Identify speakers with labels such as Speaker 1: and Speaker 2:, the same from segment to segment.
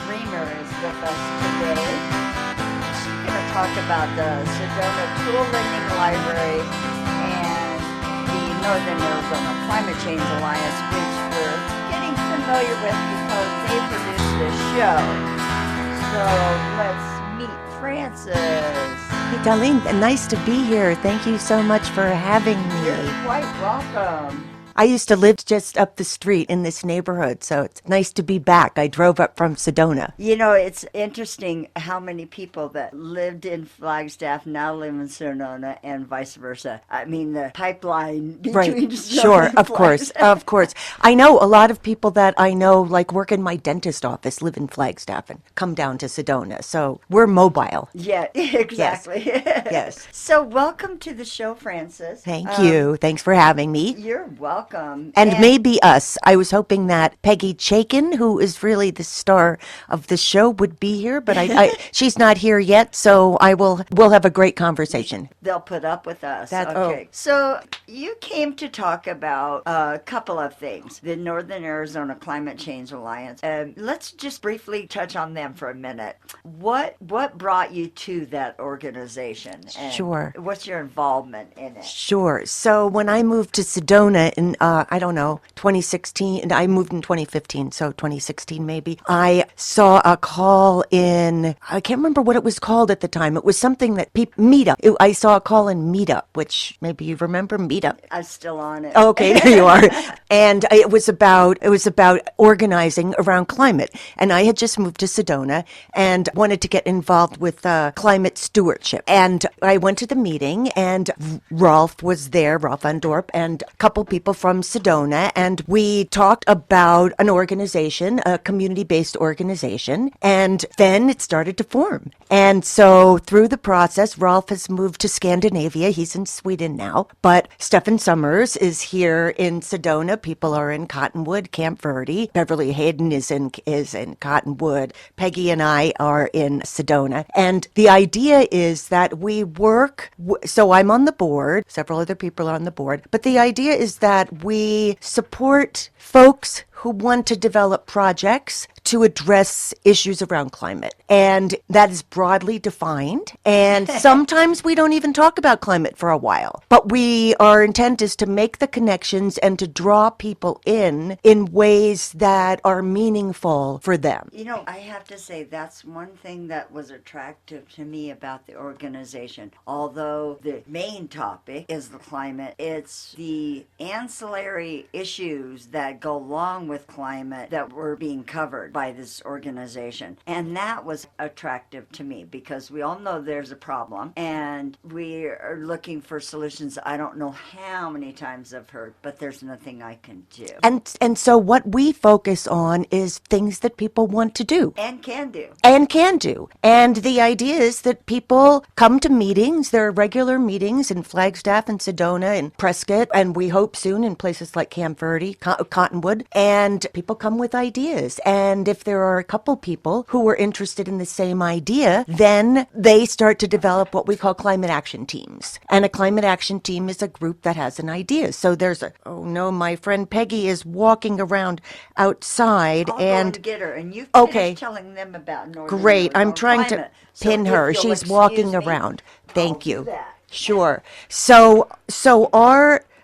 Speaker 1: Riemer is with us today. She's going to talk about the Sedona Tools Library and the Northern Arizona Climate Change Alliance, which we're getting familiar with because they produce this show. So let's meet Frances.
Speaker 2: Hey, Darlene, nice to be here. Thank you so much for having me.
Speaker 1: You're quite welcome.
Speaker 2: I used to live just up the street in this neighborhood, so it's nice to be back. I drove up from Sedona.
Speaker 1: You know, it's interesting how many people that lived in Flagstaff now live in Sedona and vice versa. I mean, the pipeline between
Speaker 2: Right.
Speaker 1: Sedona
Speaker 2: Sure,
Speaker 1: and
Speaker 2: of course, of course. I know a lot of people that I know, like work in my dentist office, live in Flagstaff and come down to Sedona. So we're mobile.
Speaker 1: Yeah, exactly.
Speaker 2: Yes.
Speaker 1: So welcome to the show, Frances.
Speaker 2: Thank you. Thanks for having me.
Speaker 1: You're welcome.
Speaker 2: And maybe us. I was hoping that Peggy Chaikin, who is really the star of the show, would be here, but she's not here yet, so we'll have a great conversation.
Speaker 1: They'll put up with us.
Speaker 2: That-
Speaker 1: Okay. So you came to talk about a couple of things. The Northern Arizona Climate Change Alliance. Let's just briefly touch on them for a minute. What brought you to that organization? And
Speaker 2: Sure.
Speaker 1: what's your involvement in it?
Speaker 2: Sure. So when I moved to Sedona in, 2016, and I moved in 2015, so 2016 maybe, I saw a call I can't remember what it was called at the time. It was something that Meetup. I saw a call in Meetup, which maybe you remember Meetup.
Speaker 1: I'm still on it.
Speaker 2: Okay, there you are. And it was about organizing around climate. And I had just moved to Sedona and wanted to get involved with climate stewardship. And I went to the meeting, and Rolf was there, Rolf Van Dorp, and a couple people from Sedona, and we talked about an organization, a community-based organization, and then it started to form. And so through the process, Rolf has moved to Scandinavia. He's in Sweden now, but Stefan Summers is here in Sedona. People are in Cottonwood, Camp Verde. Beverly Hayden is in Cottonwood. Peggy and I are in Sedona. And the idea is that we work, so I'm on the board, several other people are on the board, but the idea is that we support folks who want to develop projects to address issues around climate. And that is broadly defined. And sometimes we don't even talk about climate for a while. But our intent is to make the connections and to draw people in ways that are meaningful for them.
Speaker 1: You know, I have to say that's one thing that was attractive to me about the organization. Although the main topic is the climate, it's the ancillary issues that go along with climate that were being covered by this organization. And that was attractive to me because we all know there's a problem and we are looking for solutions. I don't know how many times I've heard, but there's nothing I can do.
Speaker 2: And so what we focus on is things that people want to do.
Speaker 1: And can do.
Speaker 2: And the idea is that people come to meetings. There are regular meetings in Flagstaff and Sedona and Prescott, and we hope soon in places like Camp Verde, Cottonwood, and people come with ideas. And if there are a couple people who are interested in the same idea, then they start to develop what we call climate action teams. And a climate action team is a group that has an idea. So my friend Peggy is walking around outside.
Speaker 1: I'll go and get her, and you
Speaker 2: Okay.
Speaker 1: finish telling them about Northern
Speaker 2: Great. I'm
Speaker 1: Arizona
Speaker 2: trying
Speaker 1: climate.
Speaker 2: to pin
Speaker 1: So
Speaker 2: her.
Speaker 1: if you'll
Speaker 2: She's walking
Speaker 1: excuse me,
Speaker 2: around.
Speaker 1: I'll
Speaker 2: Thank
Speaker 1: do
Speaker 2: you.
Speaker 1: that.
Speaker 2: Sure. So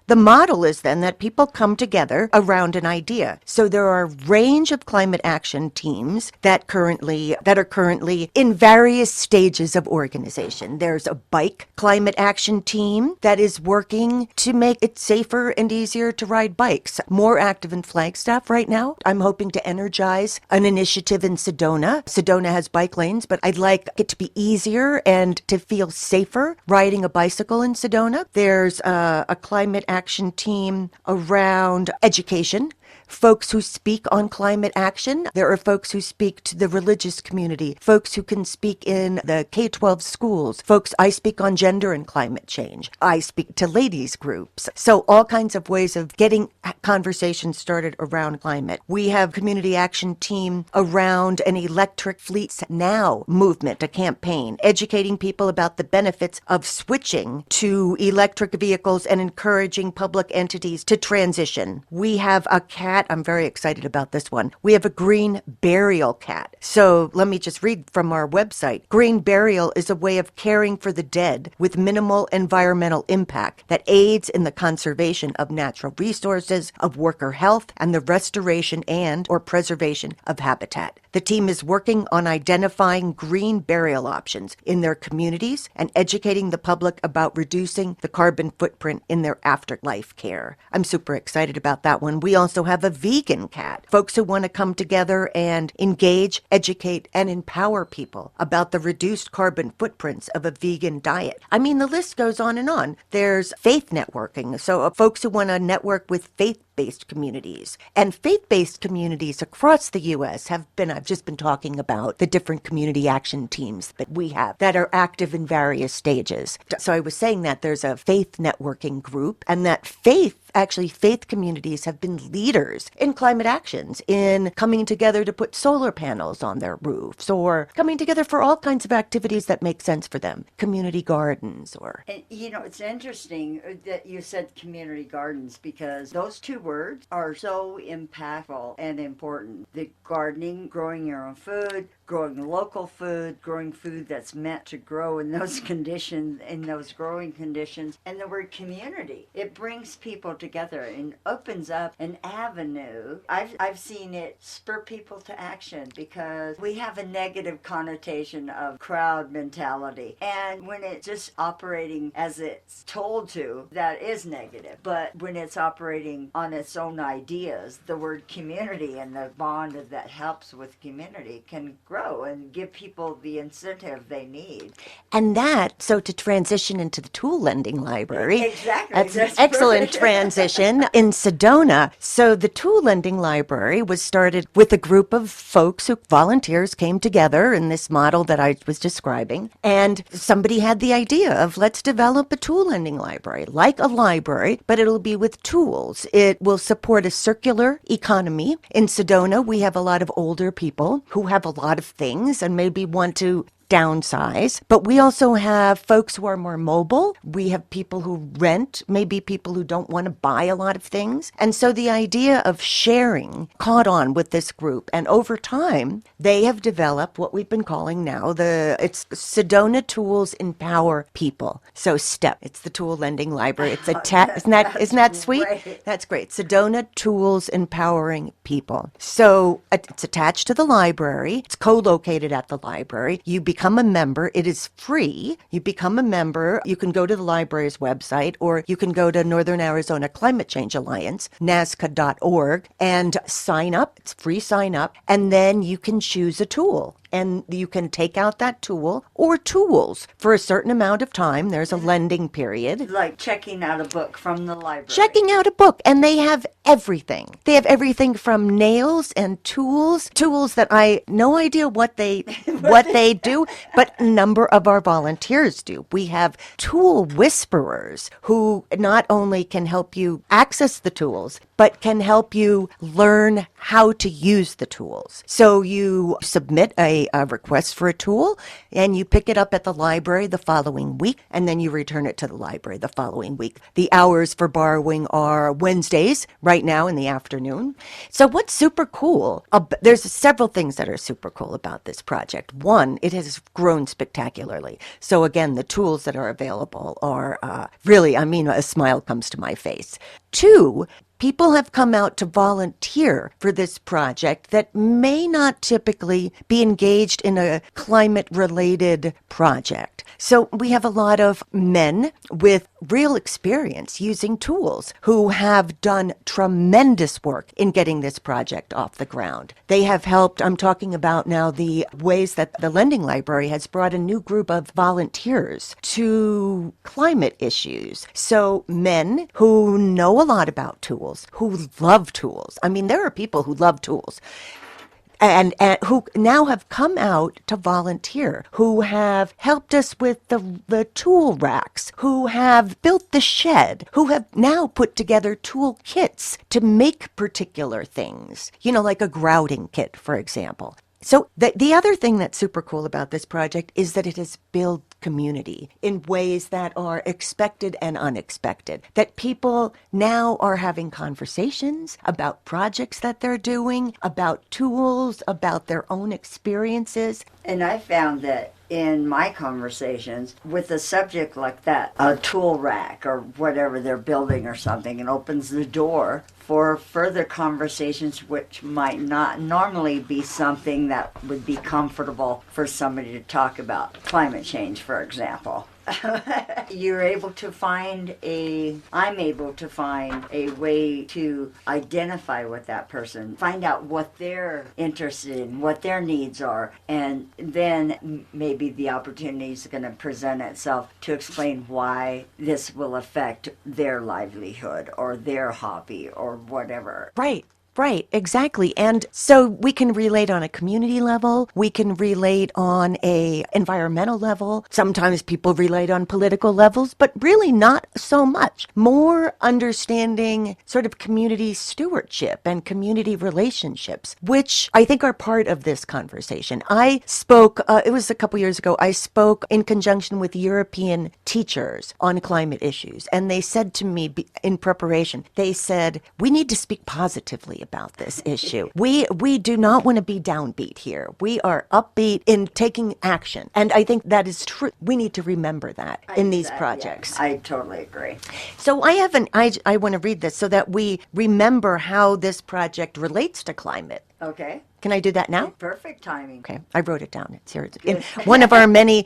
Speaker 2: the model is then that people come together around an idea. So there are a range of climate action teams that are currently in various stages of organization. There's a bike climate action team that is working to make it safer and easier to ride bikes. More active in Flagstaff right now. I'm hoping to energize an initiative in Sedona. Sedona has bike lanes, but I'd like it to be easier and to feel safer riding a bicycle in Sedona. There's a climate action team around education. folks who speak on climate action. There are folks who speak to the religious community, folks who can speak in the K-12 schools, I speak on gender and climate change. I speak to ladies groups. So all kinds of ways of getting conversations started around climate. We have community action team around an electric fleets now movement, a campaign, educating people about the benefits of switching to electric vehicles and encouraging public entities to transition. We have a cat. I'm very excited about this one. We have a green burial cat. So let me just read from our website. Green burial is a way of caring for the dead with minimal environmental impact that aids in the conservation of natural resources, of worker health, and the restoration and or preservation of habitat. The team is working on identifying green burial options in their communities and educating the public about reducing the carbon footprint in their afterlife care. I'm super excited about that one. We also have a vegan cat. Folks who want to come together and engage, educate, and empower people about the reduced carbon footprints of a vegan diet. I mean, the list goes on and on. There's faith networking. So folks who want to network with faith-based communities. And faith-based communities across the U.S. I've just been talking about the different community action teams that we have that are active in various stages. So I was saying that there's a faith networking group, and that faith communities have been leaders in climate actions, in coming together to put solar panels on their roofs, or coming together for all kinds of activities that make sense for them. Community gardens or...
Speaker 1: And, it's interesting that you said community gardens, because those two words are so impactful and important. The gardening, growing your own food, growing local food, growing food that's meant to grow in those conditions, in those growing conditions, and the word community. It brings people together and opens up an avenue. I've seen it spur people to action, because we have a negative connotation of crowd mentality. And when it's just operating as it's told to, that is negative. But when it's operating on its own ideas, the word community and the bond that helps with community can grow and give people the incentive they need.
Speaker 2: And so to transition into the tool lending library.
Speaker 1: Exactly.
Speaker 2: That's an excellent transition in Sedona. So the tool lending library was started with a group of folks volunteers came together in this model that I was describing. And somebody had the idea of, let's develop a tool lending library, like a library, but it'll be with tools. It will support a circular economy. In Sedona, we have a lot of older people who have a lot of things and maybe want to downsize, but we also have folks who are more mobile. We have people who rent, maybe people who don't want to buy a lot of things. And so the idea of sharing caught on with this group. And over time, they have developed what we've been calling now it's Sedona Tools Empower People. So STEP, it's the tool lending library. It's isn't that sweet?
Speaker 1: Great.
Speaker 2: That's great. Sedona Tools Empowering People. So it's attached to the library. It's co-located at the library. You become a member. It is free. You become a member. You can go to the library's website, or you can go to Northern Arizona Climate Change Alliance, NAZCCA.org, and sign up. It's free sign up. And then you can choose a tool. And you can take out that tool or tools for a certain amount of time. There's a lending period.
Speaker 1: Like checking out a book from the library.
Speaker 2: Checking out a book. And they have everything. They have everything from nails and tools that I no idea what they do, but a number of our volunteers do. We have tool whisperers who not only can help you access the tools, but can help you learn how to use the tools. So you submit a request for a tool, and you pick it up at the library the following week, and then you return it to the library the following week. The hours for borrowing are Wednesdays, right now in the afternoon. So what's super cool, there's several things that are super cool about this project. One, it has grown spectacularly. So again, the tools that are available are really, a smile comes to my face. Two, people have come out to volunteer for this project that may not typically be engaged in a climate-related project. So we have a lot of men with real experience using tools who have done tremendous work in getting this project off the ground. They have helped, I'm talking about now the ways that the Lending Library has brought a new group of volunteers to climate issues. So men who know a lot about tools, who love tools. There are people who love tools. And who now have come out to volunteer, who have helped us with the tool racks, who have built the shed, who have now put together tool kits to make particular things, like a grouting kit, for example. So the other thing that's super cool about this project is that it has built community in ways that are expected and unexpected. That people now are having conversations about projects that they're doing, about tools, about their own experiences.
Speaker 1: And I found that in my conversations with a subject like that, a tool rack or whatever they're building or something, it opens the door for further conversations which might not normally be something that would be comfortable for somebody to talk about. Climate change, for example. I'm able to find a way to identify with that person, find out what they're interested in, what their needs are, and then maybe the opportunity is going to present itself to explain why this will affect their livelihood or their hobby or whatever.
Speaker 2: Right. Right, exactly. And so we can relate on a community level, we can relate on a environmental level. Sometimes people relate on political levels, but really not so much. More understanding sort of community stewardship and community relationships, which I think are part of this conversation. I spoke, it was a couple years ago, I spoke in conjunction with European teachers on climate issues. And they said to me in preparation, they said, we need to speak positively about this issue. We do not want to be downbeat here. We are upbeat in taking action. And I think that is true. We need to remember that in these projects.
Speaker 1: Yeah, I totally agree.
Speaker 2: So I want to read this so that we remember how this project relates to climate.
Speaker 1: Okay.
Speaker 2: Can I do that now?
Speaker 1: Perfect timing.
Speaker 2: Okay, I wrote it down. It's here. It's in one of our many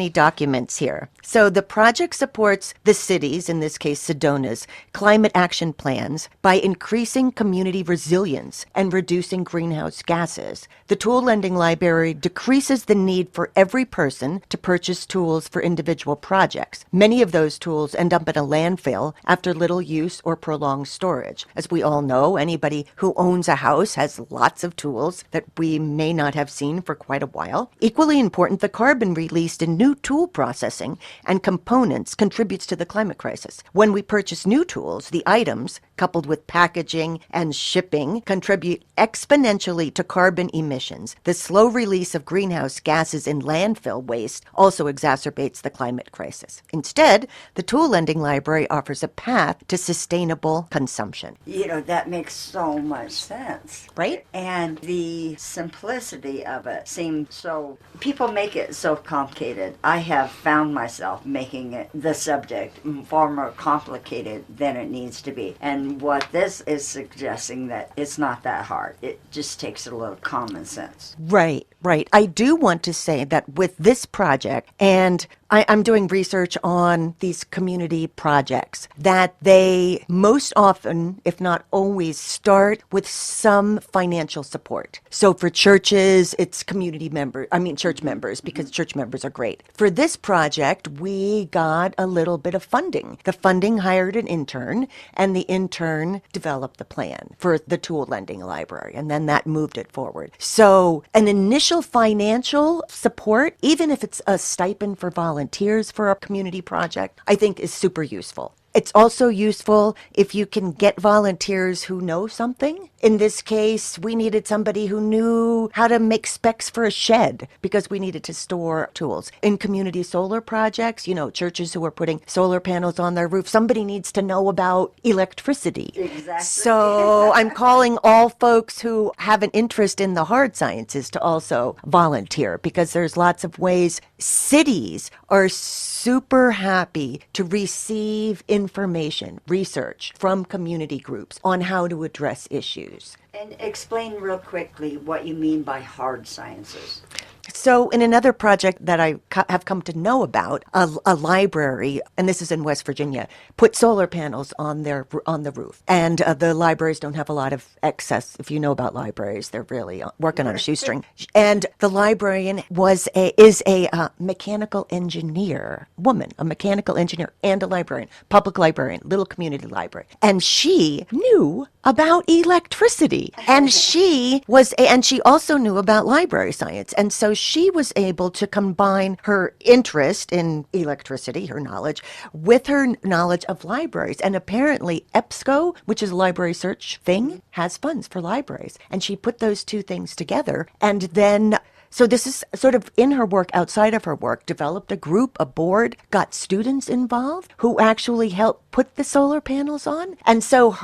Speaker 2: documents here. So the project supports the cities, in this case Sedona's, climate action plans by increasing community resilience and reducing greenhouse gases. The tool lending library decreases the need for every person to purchase tools for individual projects. Many of those tools end up in a landfill after little use or prolonged storage. As we all know, anybody who owns a house has lots of tools that we may not have seen for quite a while. Equally important, the carbon released in new tool processing and components contributes to the climate crisis. When we purchase new tools, the items, coupled with packaging and shipping, contribute exponentially to carbon emissions. The slow release of greenhouse gases in landfill waste also exacerbates the climate crisis. Instead, the tool lending library offers a path to sustainable consumption.
Speaker 1: That makes so much sense.
Speaker 2: Right?
Speaker 1: And the simplicity of it seems so... People make it so complicated. I have found myself making it the subject far more complicated than it needs to be. And what this is suggesting, that it's not that hard. It just takes a little common sense.
Speaker 2: Right. I do want to say that with this project, and I'm doing research on these community projects, that they most often, if not always, start with some financial support. So for churches, it's church members, because church members are great. For this project, we got a little bit of funding. The funding hired an intern, and the intern developed the plan for the tool lending library, and then that moved it forward. So an initial financial support, even if it's a stipend for volunteers for a community project, I think is super useful. It's also useful if you can get volunteers who know something. In this case, we needed somebody who knew how to make specs for a shed because we needed to store tools. In community solar projects, churches who are putting solar panels on their roof, somebody needs to know about electricity.
Speaker 1: Exactly.
Speaker 2: So I'm calling all folks who have an interest in the hard sciences to also volunteer, because there's lots of ways. Cities are super happy to receive information, research from community groups on how to address issues.
Speaker 1: And explain real quickly what you mean by hard sciences.
Speaker 2: So in another project that I have come to know about, a library, and this is in West Virginia, put solar panels on the roof. And the libraries don't have a lot of excess. If you know about libraries, they're really working on a shoestring. And the librarian is a mechanical engineer woman, a mechanical engineer and a librarian, public librarian, little community library. And she knew about electricity. And she also knew about library science. And so she was able to combine her interest in electricity, her knowledge, with her knowledge of libraries. And apparently EBSCO, which is a library search thing, has funds for libraries. And she put those two things together and then So this is sort of in her work, outside of her work, developed a group, a board, got students involved who actually helped put the solar panels on. And so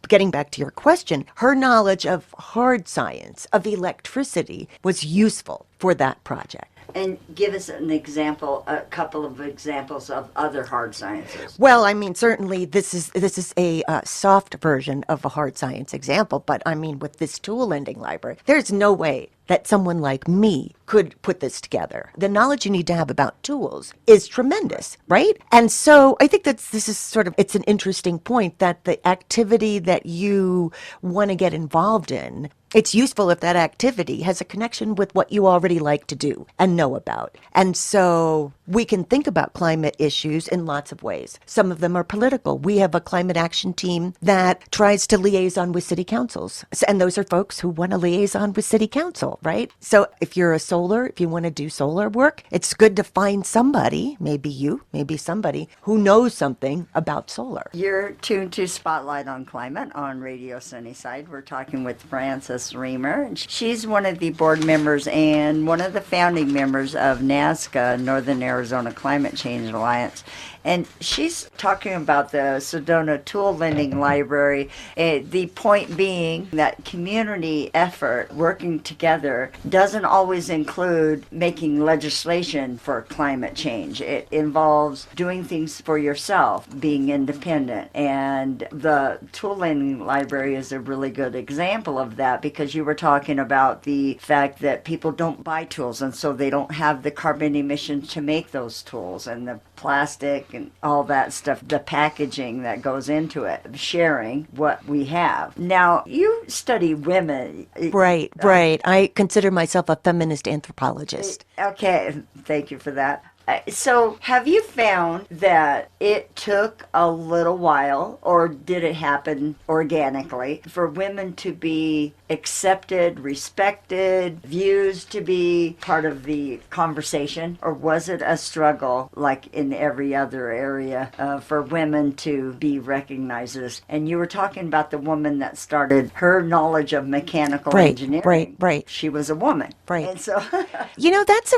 Speaker 2: getting back to your question, her knowledge of hard science, of electricity, was useful for that project.
Speaker 1: And give us an example, a couple of examples of other hard sciences.
Speaker 2: Well, I mean, certainly this is a soft version of a hard science example, but I mean, with this tool lending library, there's no way that someone like me could put this together. The knowledge you need to have about tools is tremendous, right? And so I think that this is sort of, it's an interesting point that the activity that you want to get involved in, it's useful if that activity has a connection with what you already like to do and know about. And so we can think about climate issues in lots of ways. Some of them are political. We have a climate action team that tries to liaison with city councils. And those are folks who want to liaison with city council, right? So if you're a solar, if you want to do solar work, it's good to find somebody, maybe you, maybe somebody, who knows something about solar.
Speaker 1: You're tuned to Spotlight on Climate on Radio Sunnyside. We're talking with Frances Riemer. She's one of the board members and one of the founding members of NAZCCA, Northern Arizona Climate Change Alliance. And she's talking about the Sedona Tool Lending Library, the point being that community effort, working together, doesn't always include making legislation for climate change. It involves doing things for yourself, being independent. And the Tool Lending Library is a really good example of that, because you were talking about the fact that people don't buy tools, and so they don't have the carbon emissions to make those tools, and the plastic and all that stuff, the packaging that goes into it, sharing what we have. Now, you study women.
Speaker 2: Right. I consider myself a feminist anthropologist.
Speaker 1: Okay, thank you for that. So have you found that it took a little while, or did it happen organically, for women to be accepted, respected, views to be part of the conversation? Or was it a struggle, like in every other area, for women to be recognized as? And you were talking about the woman that started her knowledge of mechanical engineering.
Speaker 2: Right.
Speaker 1: She was a woman.
Speaker 2: Right.
Speaker 1: And so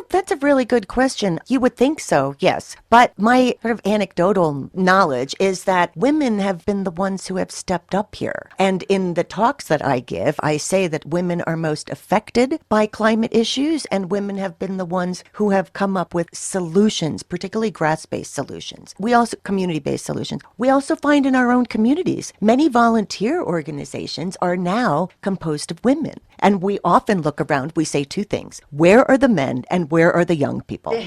Speaker 2: that's a really good question. You would think so, yes. But my sort of anecdotal knowledge is that women have been the ones who have stepped up here. And in the talks that I give, I say that women are most affected by climate issues, and women have been the ones who have come up with solutions, particularly grass-based solutions. Community-based solutions. We also find in our own communities, many volunteer organizations are now composed of women. And we often look around, we say two things. Where are the men and where are the young people?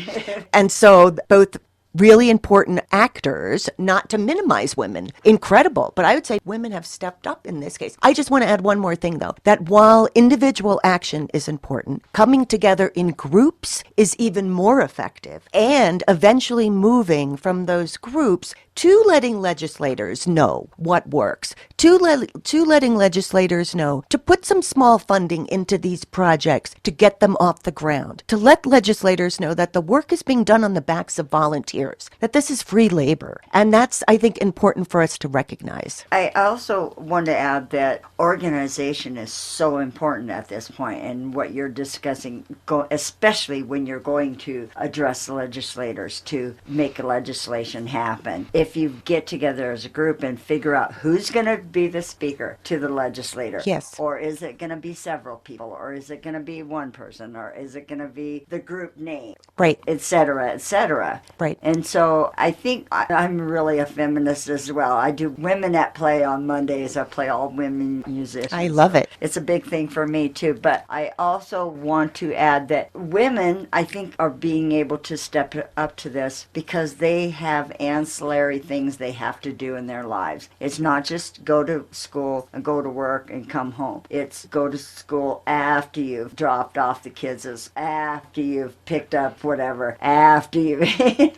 Speaker 2: And so both really important actors, not to minimize women. Incredible. But I would say women have stepped up in this case. I just want to add one more thing, though, that while individual action is important, coming together in groups is even more effective, and eventually moving from those groups to letting legislators know what works, to letting legislators know to put some small funding into these projects to get them off the ground, to let legislators know that the work is being done on the backs of volunteers, that this is free labor. And that's, I think, important for us to recognize.
Speaker 1: I also want to add that organization is so important at this point, and what you're discussing, especially when you're going to address legislators to make legislation happen. If you get together as a group and figure out who's going to be the speaker to the legislator.
Speaker 2: Yes.
Speaker 1: Or is it going to be several people? Or is it going to be one person? Or is it going to be the group name?
Speaker 2: Right.
Speaker 1: Et cetera, et cetera.
Speaker 2: Right.
Speaker 1: And so I think I'm really a feminist as well. I do Women at Play on Mondays. I play all women musicians.
Speaker 2: I love it.
Speaker 1: It's a big thing for me too. But I also want to add that women, I think, are being able to step up to this because they have ancillary things they have to do in their lives. It's not just go to school and go to work and come home. It's go to school after you've dropped off the kids, after you've picked up whatever, after you've...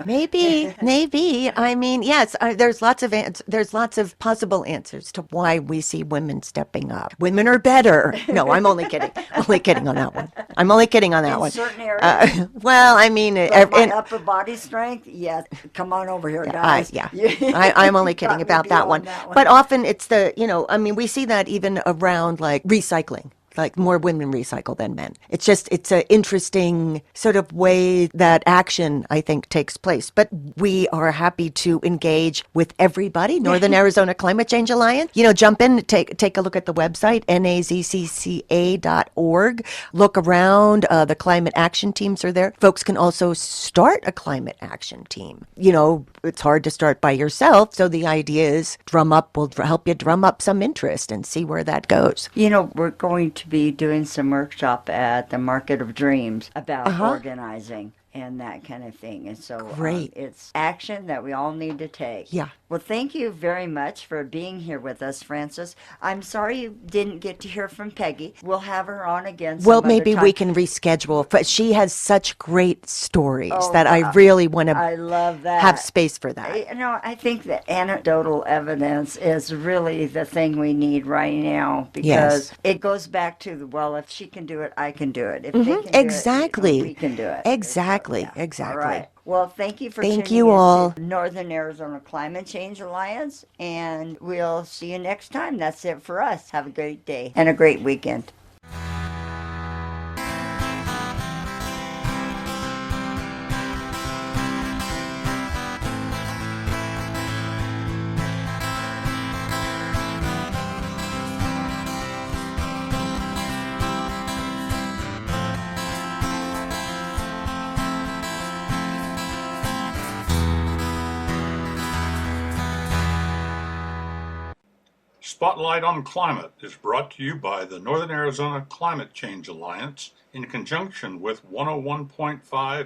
Speaker 2: Maybe. I mean, yes, there's lots of possible answers to why we see women stepping up. Women are better. No, I'm only kidding. Only kidding on that one. I'm only kidding on that
Speaker 1: in
Speaker 2: one.
Speaker 1: Certain areas.
Speaker 2: Well, I mean...
Speaker 1: my upper body strength, yes. Come on over here, guys.
Speaker 2: I'm only kidding about that one. But often it's we see that even around like recycling. like more women recycle than men. It's an interesting sort of way that action, I think, takes place. But we are happy to engage with everybody. Northern Arizona Climate Change Alliance. Jump in, take a look at the website, NAZCCA.org. Look around. The climate action teams are there. Folks can also start a climate action team. It's hard to start by yourself. So the idea is we'll help you drum up some interest and see where that goes.
Speaker 1: We're going to be doing some workshop at the Market of Dreams about organizing and that kind of thing. And so
Speaker 2: Great.
Speaker 1: It's action that we all need to take.
Speaker 2: Yeah.
Speaker 1: Well, thank you very much for being here with us, Frances. I'm sorry you didn't get to hear from Peggy. We'll have her on again some
Speaker 2: Well,
Speaker 1: other
Speaker 2: maybe
Speaker 1: time.
Speaker 2: we can reschedule. But she has such great stories that I really want to
Speaker 1: I love that.
Speaker 2: have space for that.
Speaker 1: I think that anecdotal evidence is really the thing we need right now because it goes back to, if she can do it, I can do it. If they can do
Speaker 2: Exactly.
Speaker 1: it, we can do it.
Speaker 2: Exactly.
Speaker 1: So,
Speaker 2: Exactly.
Speaker 1: All right. Well, thank you for
Speaker 2: Thank
Speaker 1: tuning
Speaker 2: you
Speaker 1: in
Speaker 2: all.
Speaker 1: to Northern Arizona Climate Change Alliance, and we'll see you next time. That's it for us. Have a great day and a great weekend.
Speaker 3: Spotlight on Climate is brought to you by the Northern Arizona Climate Change Alliance in conjunction with 101.5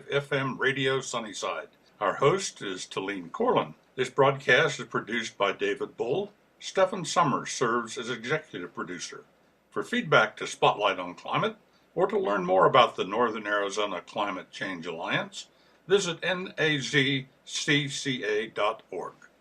Speaker 3: FM Radio Sunnyside. Our host is Talene Corlin. This broadcast is produced by David Bull. Stephen Summers serves as executive producer. For feedback to Spotlight on Climate or to learn more about the Northern Arizona Climate Change Alliance, visit NAZCCA.org.